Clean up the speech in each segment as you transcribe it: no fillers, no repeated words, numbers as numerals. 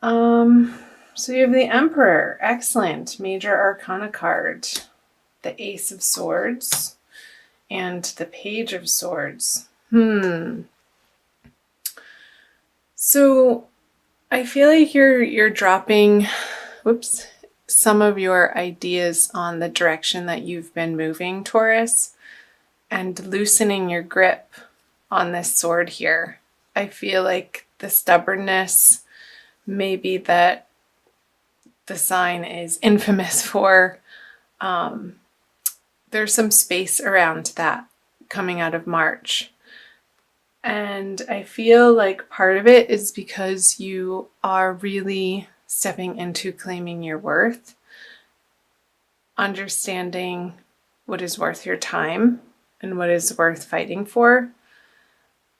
So you have the Emperor. Excellent. Major Arcana card. The Ace of Swords. And the Page of Swords. So I feel like you're dropping some of your ideas on the direction that you've been moving, Taurus, and loosening your grip on this sword here. I feel like the stubbornness, maybe that the sign is infamous for, there's some space around that coming out of March. And I feel like part of it is because you are really stepping into claiming your worth, understanding what is worth your time and what is worth fighting for.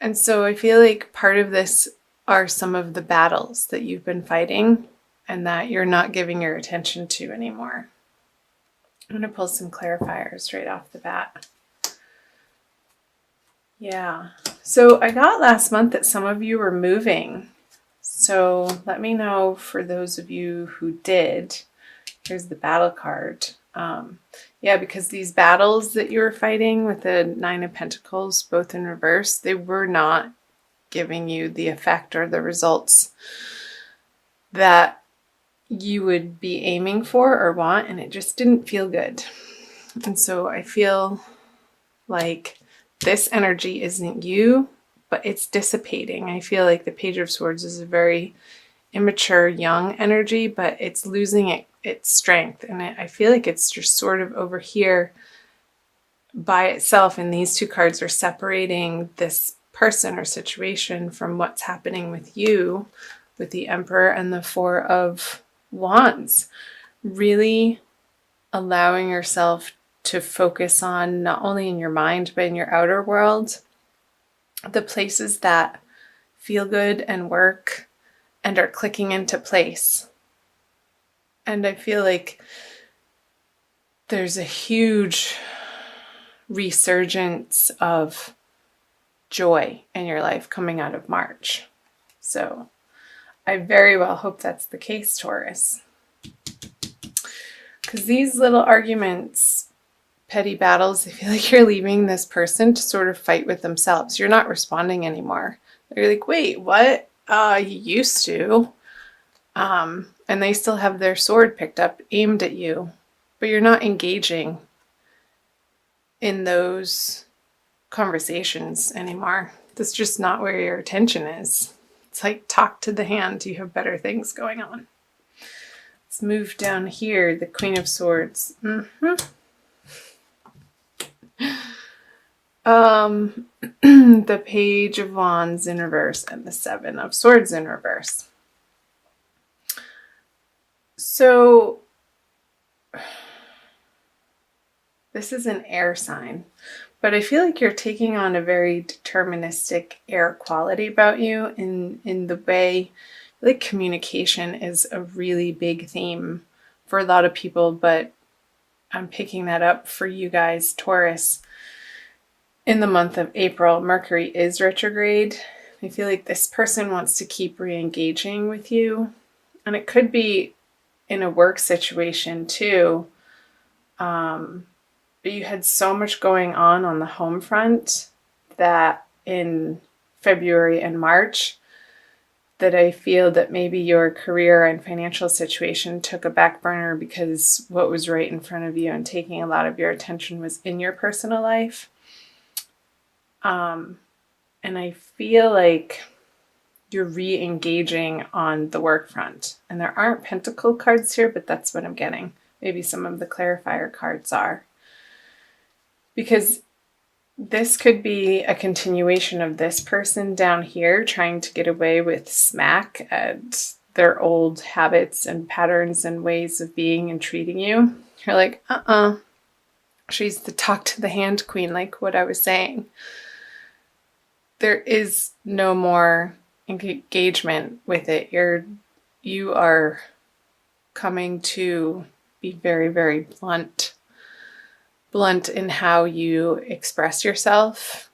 And so I feel like part of this are some of the battles that you've been fighting and that you're not giving your attention to anymore. I'm going to pull some clarifiers right off the bat. Yeah. So I got last month that some of you were moving. So let me know for those of you who did. Here's the battle card. Yeah, because these battles that you were fighting with the Nine of Pentacles, both in reverse, they were not giving you the effect or the results that you would be aiming for or want, and it just didn't feel good. And so I feel like this energy isn't you, but it's dissipating. I feel like the Page of Swords is a very immature, young energy, but it's losing its strength. And I feel like it's just sort of over here by itself. And these two cards are separating this person or situation from what's happening with you, with the Emperor and the Four of Wands. Really allowing yourself to focus on, not only in your mind, but in your outer world, the places that feel good and work and are clicking into place. And I feel like there's a huge resurgence of joy in your life coming out of March. So I very well hope that's the case, Taurus. Because these little arguments, petty battles, I feel like you're leaving this person to sort of fight with themselves. You're not responding anymore. They're like, wait, what? You used to. And they still have their sword picked up, aimed at you, but you're not engaging in those conversations anymore. That's just not where your attention is. It's like, talk to the hand. You have better things going on. Let's move down here. The Queen of Swords. The Page of Wands in reverse and the Seven of Swords in reverse. So this is an air sign, but I feel like you're taking on a very deterministic air quality about you in the way, like, communication is a really big theme for a lot of people, but I'm picking that up for you guys, Taurus. In the month of April, Mercury is retrograde. I feel like this person wants to keep re-engaging with you, and it could be in a work situation too. But you had so much going on the home front that in February and March that I feel that maybe your career and financial situation took a back burner because what was right in front of you and taking a lot of your attention was in your personal life. And I feel like you're re-engaging on the work front. And there aren't pentacle cards here, but that's what I'm getting. Maybe some of the clarifier cards are. Because this could be a continuation of this person down here trying to get away with smack at their old habits and patterns and ways of being and treating you. You're like, she's the talk to the hand queen, like what I was saying. There is no more engagement with it. You are coming to be very, very blunt in how you express yourself,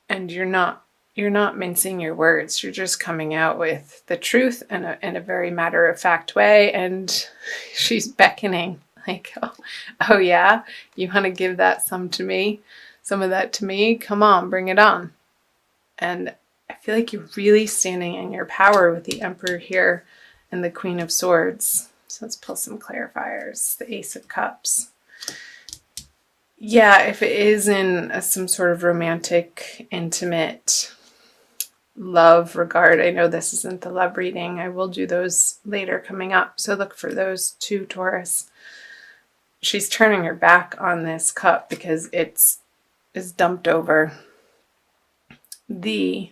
and you're not you're not mincing your words. You're just coming out with the truth in a very matter-of-fact way. And she's beckoning like, oh yeah, you want to give that some of that to me? Come on, bring it on. And I feel like you're really standing in your power with the Emperor here and the Queen of Swords. So let's pull some clarifiers. The Ace of Cups. Yeah, if it is in some sort of romantic, intimate love regard, I know this isn't the love reading. I will do those later coming up. So look for those too, Taurus. She's turning her back on this cup because it's dumped over. There's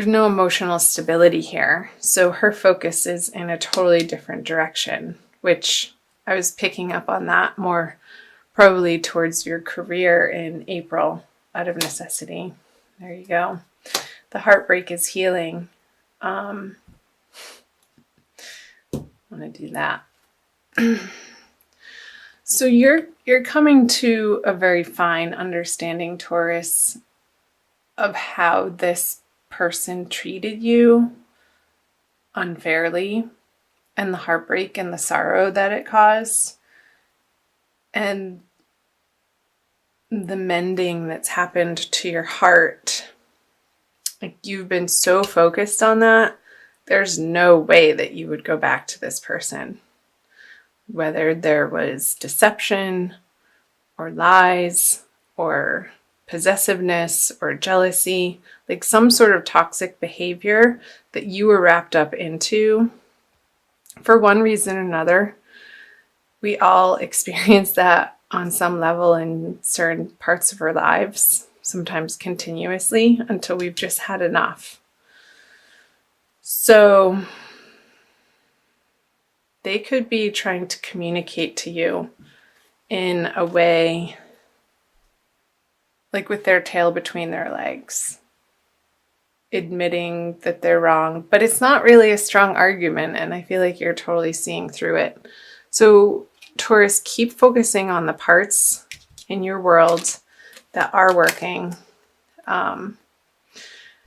no emotional stability here. So her focus is in a totally different direction, which I was picking up on that more probably towards your career in April out of necessity. There you go. The heartbreak is healing. I want to do that. So you're coming to a very fine understanding, Taurus, of how this person treated you unfairly and the heartbreak and the sorrow that it caused and the mending that's happened to your heart. Like, you've been so focused on that, there's no way that you would go back to this person. Whether there was deception or lies or possessiveness or jealousy, like some sort of toxic behavior that you were wrapped up into for one reason or another. We all experience that on some level in certain parts of our lives, sometimes continuously, until we've just had enough. So they could be trying to communicate to you in a way like with their tail between their legs, admitting that they're wrong, but it's not really a strong argument, and I feel like you're totally seeing through it. So Taurus, keep focusing on the parts in your world that are working.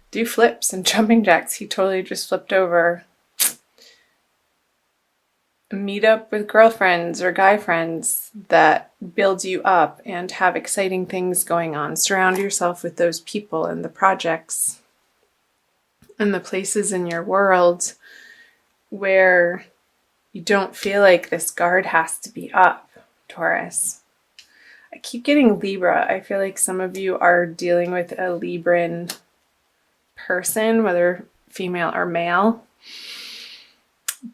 Do flips and jumping jacks. He totally just flipped over. Meet up with girlfriends or guy friends that build you up and have exciting things going on. Surround yourself with those people and the projects and the places in your world where you don't feel like this guard has to be up, Taurus. I keep getting Libra. I feel like some of you are dealing with a Libran person, whether female or male.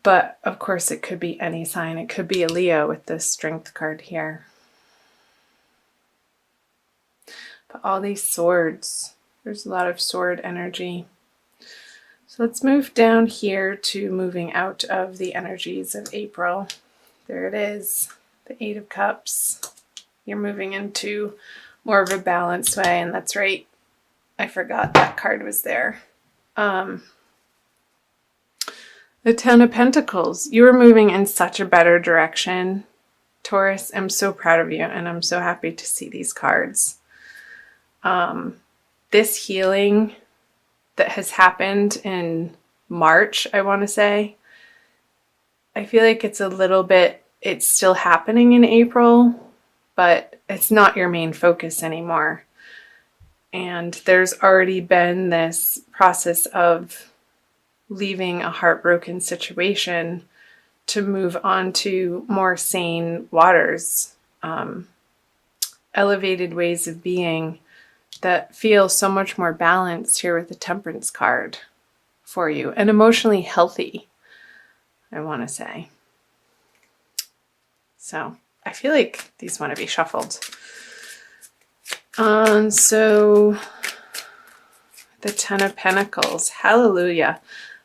But of course, it could be any sign. It could be a Leo with this Strength card here. But all these swords, there's a lot of sword energy. So let's move down here to moving out of the energies of April. There it is, the Eight of Cups. You're moving into more of a balanced way, and that's right. I forgot that card was there. The Ten of Pentacles. You are moving in such a better direction, Taurus. I'm so proud of you, and I'm so happy to see these cards. This healing that has happened in March, I want to say, I feel like it's still happening in April, but it's not your main focus anymore. And there's already been this process of leaving a heartbroken situation to move on to more sane waters, elevated ways of being that feel so much more balanced here with the Temperance card for you, and emotionally healthy, I want to say. So I feel like these want to be shuffled. So the Ten of Pentacles, hallelujah.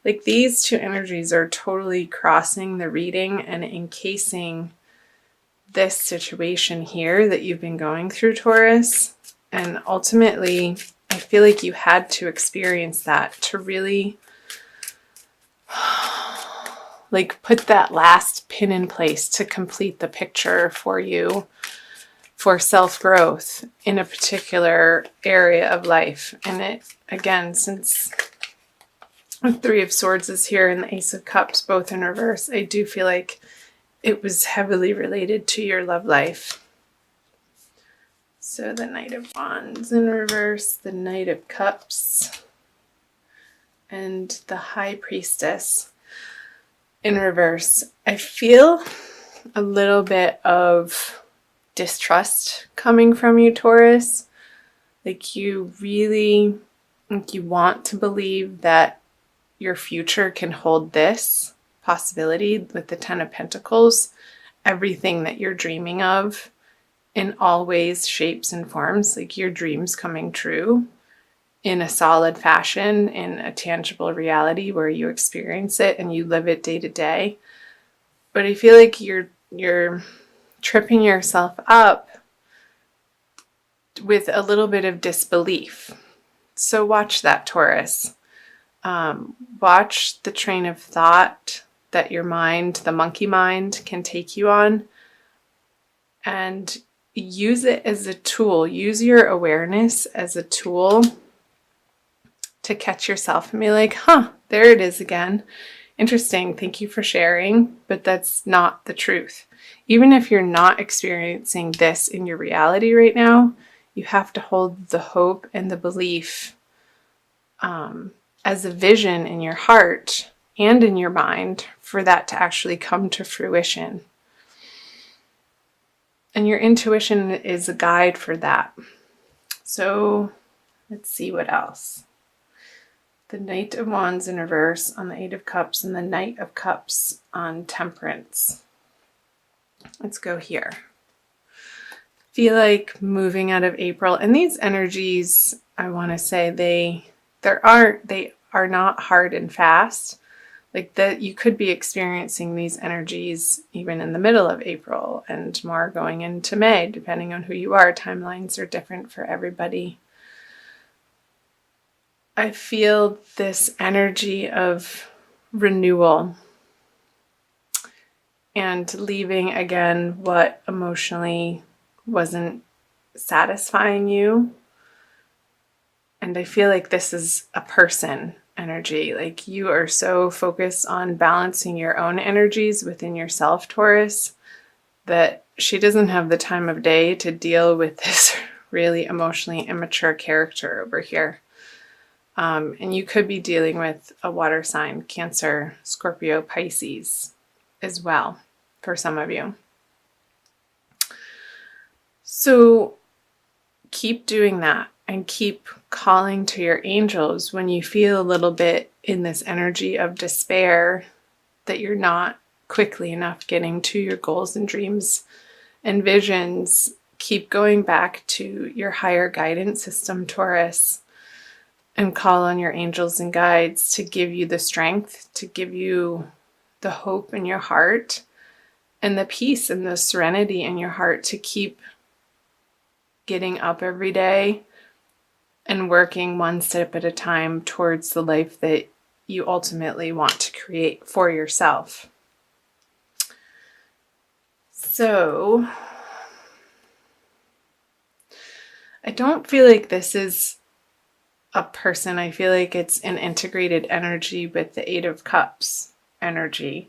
Like, these two energies are totally crossing the reading and encasing this situation here that you've been going through, Taurus. And ultimately, I feel like you had to experience that to really like put that last pin in place to complete the picture for you for self-growth in a particular area of life. And it, again, since the Three of Swords is here and the Ace of Cups both in reverse, I do feel like it was heavily related to your love life. So the Knight of Wands in reverse, the Knight of Cups, and the High Priestess in reverse. I feel a little bit of distrust coming from you, Taurus. Like you really, like you want to believe that your future can hold this possibility with the Ten of Pentacles, everything that you're dreaming of in all ways, shapes, and forms, like your dreams coming true in a solid fashion, in a tangible reality where you experience it and you live it day to day. But I feel like you're tripping yourself up with a little bit of disbelief. So watch that, Taurus. Watch the train of thought that your mind, the monkey mind, can take you on, and use it as a tool. Use your awareness as a tool to catch yourself and be like, huh, there it is again. Interesting. Thank you for sharing, but that's not the truth. Even if you're not experiencing this in your reality right now, you have to hold the hope and the belief as a vision in your heart and in your mind for that to actually come to fruition. And your intuition is a guide for that. So let's see what else. The Knight of Wands in reverse on the Eight of Cups and the Knight of Cups on Temperance. Let's go here. Feel like moving out of April. And these energies, I want to say they are not hard and fast. Like that you could be experiencing these energies even in the middle of April and more going into May, depending on who you are. Timelines are different for everybody. I feel this energy of renewal and leaving again what emotionally wasn't satisfying you. And I feel like this is a person energy. Like you are so focused on balancing your own energies within yourself, Taurus, that she doesn't have the time of day to deal with this really emotionally immature character over here. And you could be dealing with a water sign, Cancer, Scorpio, Pisces as well for some of you. So keep doing that and keep calling to your angels when you feel a little bit in this energy of despair that you're not quickly enough getting to your goals and dreams and visions. Keep going back to your higher guidance system, Taurus, and call on your angels and guides to give you the strength, to give you the hope in your heart and the peace and the serenity in your heart to keep getting up every day and working one step at a time towards the life that you ultimately want to create for yourself. So, I don't feel like this is a person. I feel like it's an integrated energy with the Eight of Cups energy.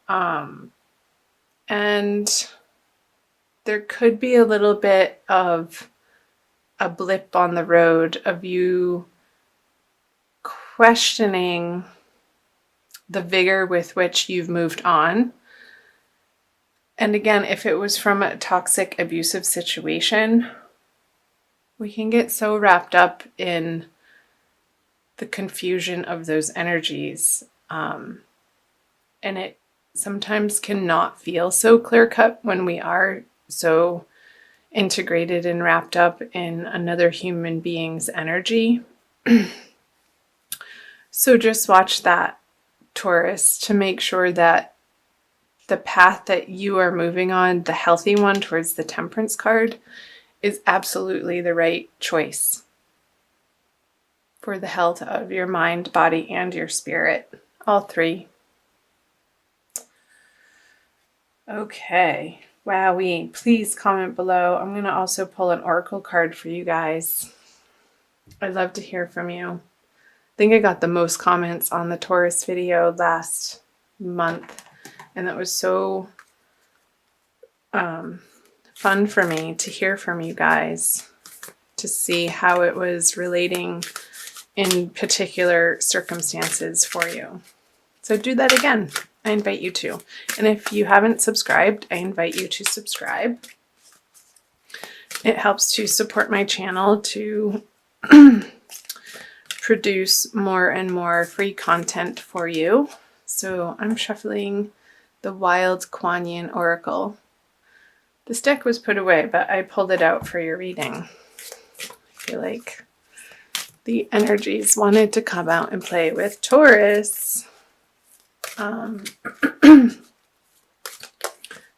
And there could be a little bit of a blip on the road of you questioning the vigor with which you've moved on. And again, if it was from a toxic, abusive situation, we can get so wrapped up in the confusion of those energies. And it sometimes cannot feel so clear-cut when we are so integrated and wrapped up in another human being's energy. So just watch that, Taurus, to make sure that the path that you are moving on, the healthy one towards the Temperance card, is absolutely the right choice for the health of your mind, body, and your spirit. All three. Okay. Wowee. Please comment below. I'm going to also pull an oracle card for you guys. I'd love to hear from you. I think I got the most comments on the Taurus video last month, and that was so fun for me to hear from you guys, to see how it was relating in particular circumstances for you. So do that again. I invite you to. And if you haven't subscribed, I invite you to subscribe. It helps to support my channel to produce more and more free content for you. So I'm shuffling the Wild Kuan Yin Oracle. This deck was put away, but I pulled it out for your reading. I feel like the energies wanted to come out and play with Taurus.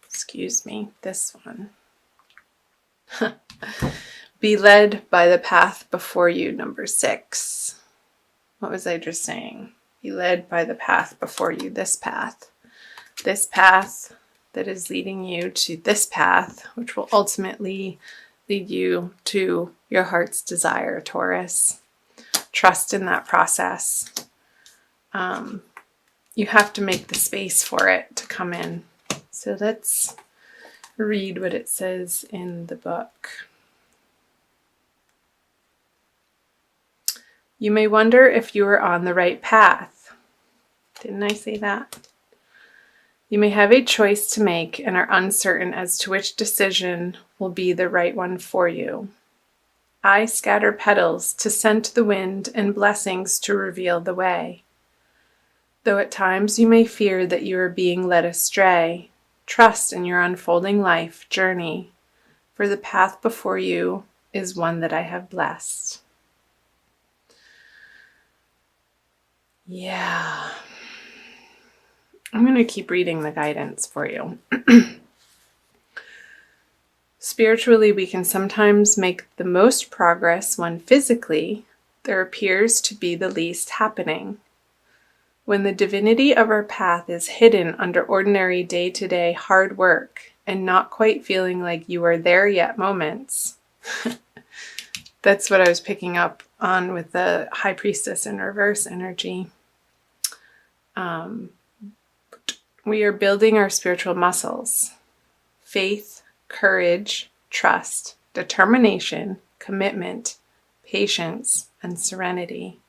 Excuse me, this one. Be led by the path before you, number 6. What was I just saying? Be led by the path before you, this path. This path that is leading you to this path, which will ultimately lead you to your heart's desire, Taurus. Trust in that process. You have to make the space for it to come in. So let's read what it says in the book. You may wonder if you are on the right path. Didn't I say that? You may have a choice to make and are uncertain as to which decision will be the right one for you. I scatter petals to scent the wind and blessings to reveal the way. Though at times you may fear that you are being led astray, trust in your unfolding life journey, for the path before you is one that I have blessed. Yeah. I'm going to keep reading the guidance for you. Spiritually, we can sometimes make the most progress when physically there appears to be the least happening. When the divinity of our path is hidden under ordinary day-to-day hard work and not quite feeling like you are there yet moments. That's what I was picking up on with the High Priestess in reverse energy. We are building our spiritual muscles. Faith, courage, trust, determination, commitment, patience, and serenity.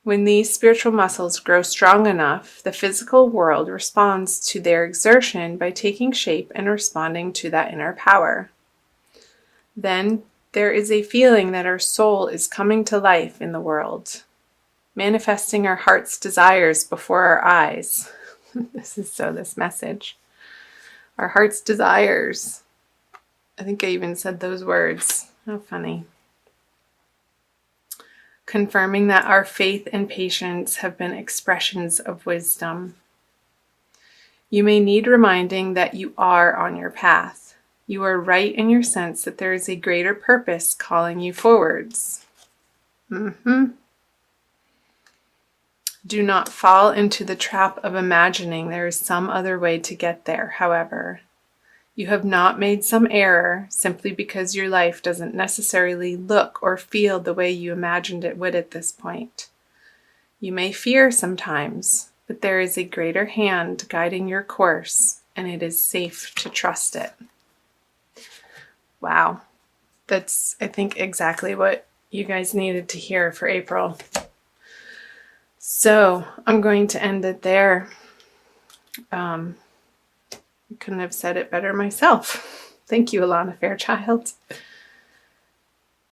When these spiritual muscles grow strong enough, the physical world responds to their exertion by taking shape and responding to that inner power. Then there is a feeling that our soul is coming to life in the world, manifesting our heart's desires before our eyes. This message. Our heart's desires. I think I even said those words. How funny. Confirming that our faith and patience have been expressions of wisdom. You may need reminding that you are on your path. You are right in your sense that there is a greater purpose calling you forwards. Do not fall into the trap of imagining there is some other way to get there, however. You have not made some error simply because your life doesn't necessarily look or feel the way you imagined it would at this point. You may fear sometimes, but there is a greater hand guiding your course, and it is safe to trust it. Wow. That's, I think, exactly what you guys needed to hear for April. So I'm going to end it there. I couldn't have said it better myself. Thank you, Alana Fairchild.